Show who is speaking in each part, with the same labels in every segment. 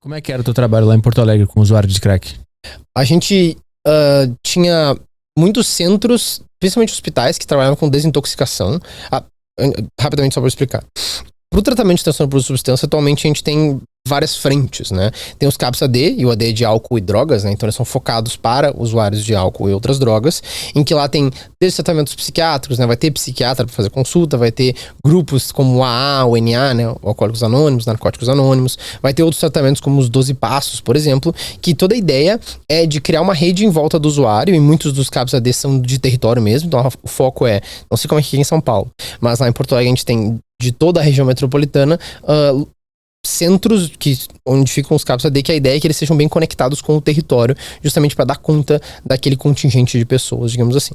Speaker 1: Como é que era o teu trabalho lá em Porto Alegre com usuário de crack?
Speaker 2: A gente tinha muitos centros, principalmente hospitais, que trabalhavam com desintoxicação. Rapidamente, só para explicar. Para o tratamento de transtorno por substância, atualmente a gente tem várias frentes, né? Tem os CAPS-AD, e o AD é de álcool e drogas, né? Então eles são focados para usuários de álcool e outras drogas, em que lá tem desde tratamentos psiquiátricos, né? Vai ter psiquiatra para fazer consulta, vai ter grupos como o AA, o NA, né? O Alcoólicos Anônimos, Narcóticos Anônimos, vai ter outros tratamentos como os 12 Passos, por exemplo, que toda a ideia é de criar uma rede em volta do usuário, e muitos dos CAPS-AD são de território mesmo, então o foco é, não sei como é que é em São Paulo, mas lá em Porto Alegre a gente tem de toda a região metropolitana, centros onde ficam os CAPS-AD, que a ideia é que eles sejam bem conectados com o território, justamente para dar conta daquele contingente de pessoas, digamos assim.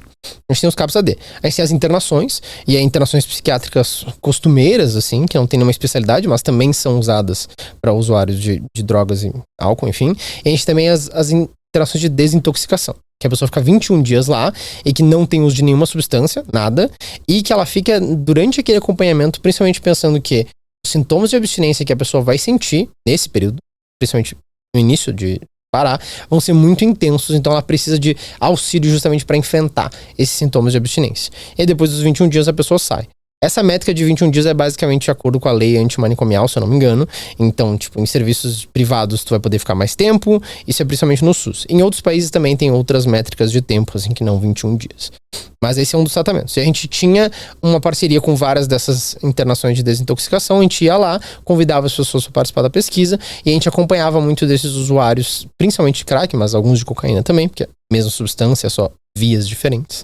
Speaker 2: A gente tem os CAPS-AD. A gente tem as internações, e internações psiquiátricas costumeiras, assim, que não tem nenhuma especialidade, mas também são usadas para usuários de drogas e álcool, enfim. E a gente também as internações de desintoxicação, que a pessoa fica 21 dias lá e que não tem uso de nenhuma substância, nada, e que ela fica durante aquele acompanhamento, principalmente pensando que os sintomas de abstinência que a pessoa vai sentir nesse período, principalmente no início de parar, vão ser muito intensos, então ela precisa de auxílio justamente para enfrentar esses sintomas de abstinência. E aí, depois dos 21 dias a pessoa sai. Essa métrica de 21 dias é basicamente de acordo com a lei antimanicomial, se eu não me engano. Então, tipo, em serviços privados tu vai poder ficar mais tempo, isso é principalmente no SUS. Em outros países também tem outras métricas de tempo, assim, que não 21 dias. Mas esse é um dos tratamentos. E a gente tinha uma parceria com várias dessas internações de desintoxicação, a gente ia lá, convidava as pessoas para participar da pesquisa, e a gente acompanhava muito desses usuários, principalmente de crack, mas alguns de cocaína também, porque é a mesma substância, só vias diferentes.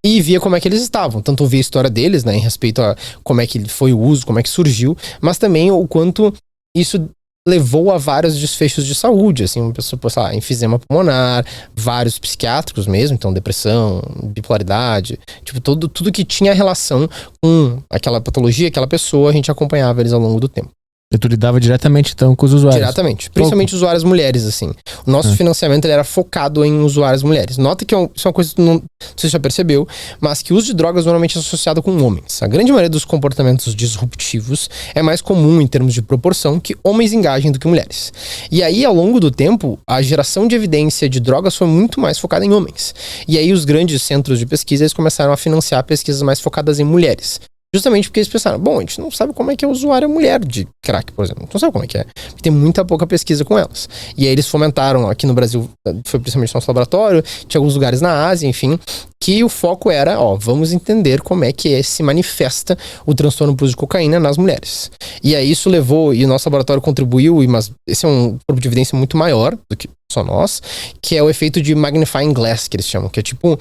Speaker 2: E via como é que eles estavam. Tanto ouvia a história deles, né, em respeito a como é que foi o uso, como é que surgiu, mas também o quanto isso levou a vários desfechos de saúde, assim, uma pessoa, sei lá, enfisema pulmonar, vários psiquiátricos mesmo, então depressão, bipolaridade, tipo, tudo que tinha relação com aquela patologia, aquela pessoa, a gente acompanhava eles ao longo do tempo.
Speaker 1: E tu lidava diretamente, então, com os usuários?
Speaker 2: Diretamente. Principalmente usuárias mulheres, assim. O nosso financiamento ele era focado em usuárias mulheres. Nota que isso é uma coisa que não sei se já percebeu, mas que o uso de drogas normalmente é associado com homens. A grande maioria dos comportamentos disruptivos é mais comum em termos de proporção que homens engajem do que mulheres. E aí, ao longo do tempo, a geração de evidência de drogas foi muito mais focada em homens. E aí, os grandes centros de pesquisa eles começaram a financiar pesquisas mais focadas em mulheres. Justamente porque eles pensaram, bom, a gente não sabe como é que é o usuário mulher de crack, por exemplo. Não sabe como é que é. Porque tem muita pouca pesquisa com elas. E aí eles fomentaram, aqui no Brasil, foi principalmente nosso laboratório, tinha alguns lugares na Ásia, enfim, que o foco era, vamos entender como é que se manifesta o transtorno por uso de cocaína nas mulheres. E aí isso levou, e o nosso laboratório contribuiu, mas esse é um corpo de evidência muito maior do que só nós, que é o efeito de magnifying glass, que eles chamam, que é tipo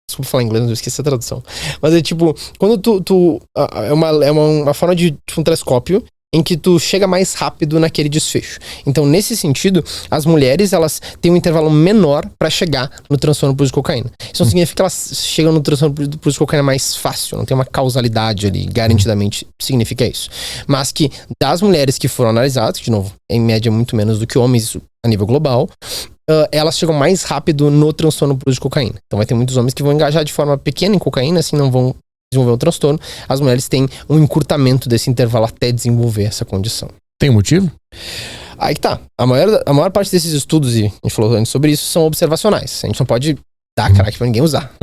Speaker 2: desculpa falar inglês, eu esqueci a tradução. Mas é tipo, quando é uma forma de tipo, um telescópio em que tu chega mais rápido naquele desfecho. Então, nesse sentido, as mulheres, elas têm um intervalo menor para chegar no transtorno por uso de cocaína. Isso não significa que elas chegam no transtorno por uso de cocaína mais fácil, não tem uma causalidade ali, garantidamente significa isso. Mas que das mulheres que foram analisadas, de novo, em média muito menos do que homens, isso a nível global, elas chegam mais rápido no transtorno por uso de cocaína. Então vai ter muitos homens que vão engajar de forma pequena em cocaína, assim não vão desenvolver o transtorno. As mulheres têm um encurtamento desse intervalo até desenvolver essa condição.
Speaker 1: Tem um motivo?
Speaker 2: Aí que tá. A maior parte desses estudos, e a gente falou antes sobre isso, são observacionais. A gente não pode dar crack pra ninguém usar.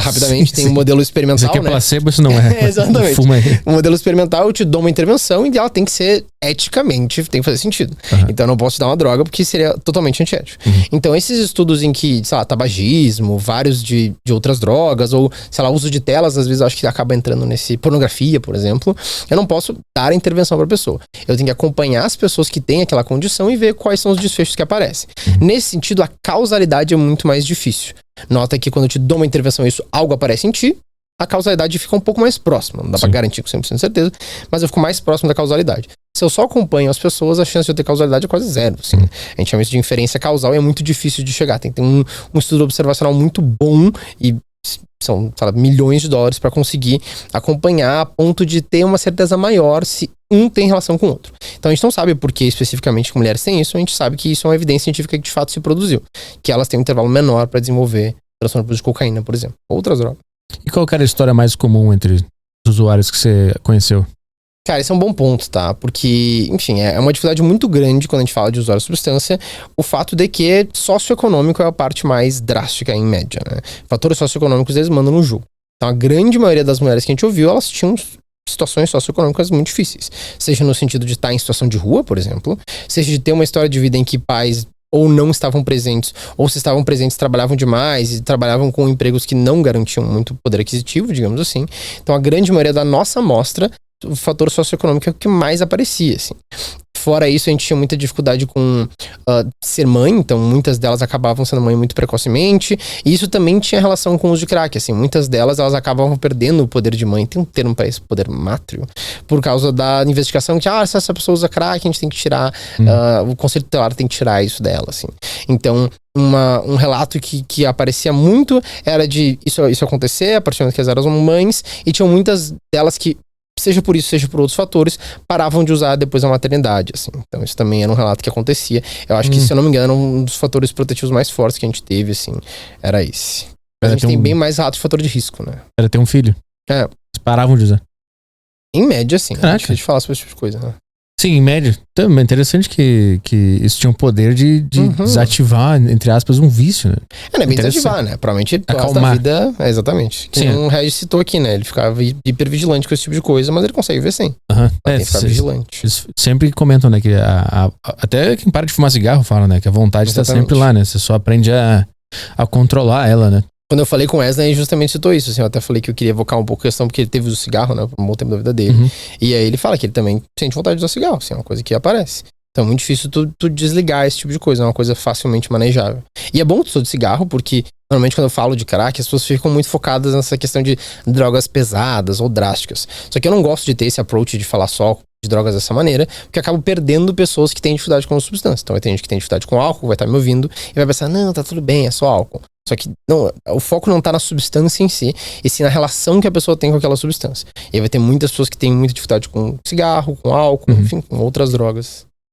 Speaker 2: Rapidamente, tem um modelo experimental,
Speaker 1: isso aqui é placebo, isso não é.
Speaker 2: Exatamente.
Speaker 1: Fuma aí.
Speaker 2: O modelo experimental, eu te dou uma intervenção e ela tem que ser eticamente, tem que fazer sentido. Então eu não posso te dar uma droga porque seria totalmente antiético. Então esses estudos em que, sei lá, tabagismo, vários de outras drogas, ou, sei lá, uso de telas, às vezes eu acho que acaba entrando nesse pornografia, por exemplo, eu não posso dar a intervenção pra pessoa. Eu tenho que acompanhar as pessoas que têm aquela condição e ver quais são os desfechos que aparecem. Nesse sentido, a causalidade é muito mais difícil. Nota que quando eu te dou uma intervenção e algo aparece em ti, a causalidade fica um pouco mais próxima. Não dá pra garantir com 100% de certeza, mas eu fico mais próximo da causalidade. Se eu só acompanho as pessoas, a chance de eu ter causalidade é quase zero. Assim. A gente chama isso de inferência causal e é muito difícil de chegar. Tem que ter um estudo observacional muito bom e são, sabe, milhões de dólares para conseguir acompanhar a ponto de ter uma certeza maior se um tem relação com o outro. Então a gente não sabe por que especificamente que mulheres têm isso, a gente sabe que isso é uma evidência científica que de fato se produziu. Que elas têm um intervalo menor para desenvolver transtorno por uso de cocaína, por exemplo. Outras drogas.
Speaker 1: E qual que era a história mais comum entre os usuários que você conheceu?
Speaker 2: Cara, esse é um bom ponto, tá? Porque, enfim, é uma dificuldade muito grande quando a gente fala de usuário de substância, o fato de que socioeconômico é a parte mais drástica em média, né? Fatores socioeconômicos eles mandam no jogo. Então, a grande maioria das mulheres que a gente ouviu, elas tinham situações socioeconômicas muito difíceis. Seja no sentido de estar em situação de rua, por exemplo, seja de ter uma história de vida em que pais ou não estavam presentes, ou se estavam presentes trabalhavam demais e trabalhavam com empregos que não garantiam muito poder aquisitivo, digamos assim. Então, a grande maioria da nossa amostra, o fator socioeconômico é o que mais aparecia, assim. Fora isso, a gente tinha muita dificuldade com ser mãe, então muitas delas acabavam sendo mãe muito precocemente, e isso também tinha relação com o uso de crack, assim, muitas delas elas acabavam perdendo o poder de mãe, tem um termo para isso, poder mátrio, por causa da investigação que, se essa pessoa usa crack, a gente tem que tirar, o conselho tutelar tem que tirar isso dela, assim. Então, um relato que aparecia muito era de isso acontecer a partir do momento que elas eram mães, e tinham muitas delas que, seja por isso, seja por outros fatores, paravam de usar depois da maternidade, assim. Então isso também era um relato que acontecia. Eu acho que, se eu não me engano, um dos fatores protetivos mais fortes que a gente teve, assim, era esse. Mas a gente tem bem mais relatos de fator de risco, né?
Speaker 1: Era ter um filho.
Speaker 2: É.
Speaker 1: Eles paravam de usar.
Speaker 2: Em média, sim.
Speaker 1: Caraca.
Speaker 2: Deixa de falar sobre esse tipo de coisa, né?
Speaker 1: Sim, em média. Também é interessante que isso tinha o poder de desativar, entre aspas, um vício, né?
Speaker 2: Não é bem desativar, né? Provavelmente o resto da vida... Exatamente. Que o Regis citou aqui, né? Ele ficava hipervigilante com esse tipo de coisa, mas ele consegue ver sem. Tem que ficar vigilante.
Speaker 1: Eles sempre comentam, né? Que até quem para de fumar cigarro fala, né? Que a vontade está sempre lá, né? Você só aprende a controlar ela, né?
Speaker 2: Quando eu falei com o Wesley, ele justamente citou isso, assim, eu até falei que eu queria evocar um pouco a questão, porque ele teve o cigarro, né, por um bom tempo da vida dele, e aí ele fala que ele também sente vontade de usar cigarro, assim, é uma coisa que aparece. Então é muito difícil tu desligar esse tipo de coisa, é uma coisa facilmente manejável. E é bom tu de cigarro, porque normalmente quando eu falo de crack, as pessoas ficam muito focadas nessa questão de drogas pesadas ou drásticas. Só que eu não gosto de ter esse approach de falar só de drogas dessa maneira, porque eu acabo perdendo pessoas que têm dificuldade com a substância. Então vai ter gente que tem dificuldade com álcool, vai estar me ouvindo, e vai pensar, não, tá tudo bem, é só álcool. Só que não, o foco não tá na substância em si, e sim na relação que a pessoa tem com aquela substância. E aí vai ter muitas pessoas que têm muita dificuldade com cigarro, com álcool, enfim, com outras drogas.